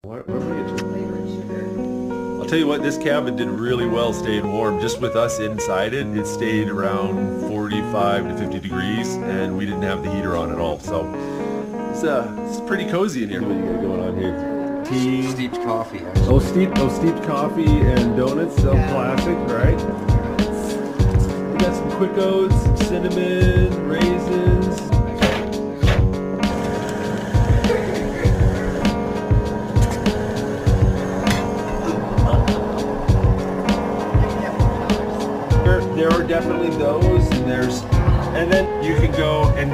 What are we get to? Flavored sugar. I'll tell you what, this cabin did really well staying warm. Just with us inside it, it stayed around 45 to 50 degrees, and we didn't have the heater on at all. So it's pretty cozy in here. What do you got going on here? Tea. Steeped coffee, actually. Steeped coffee and donuts, so classic, right? We got some quick oats, cinnamon, raisins. There are definitely those, and then you can go and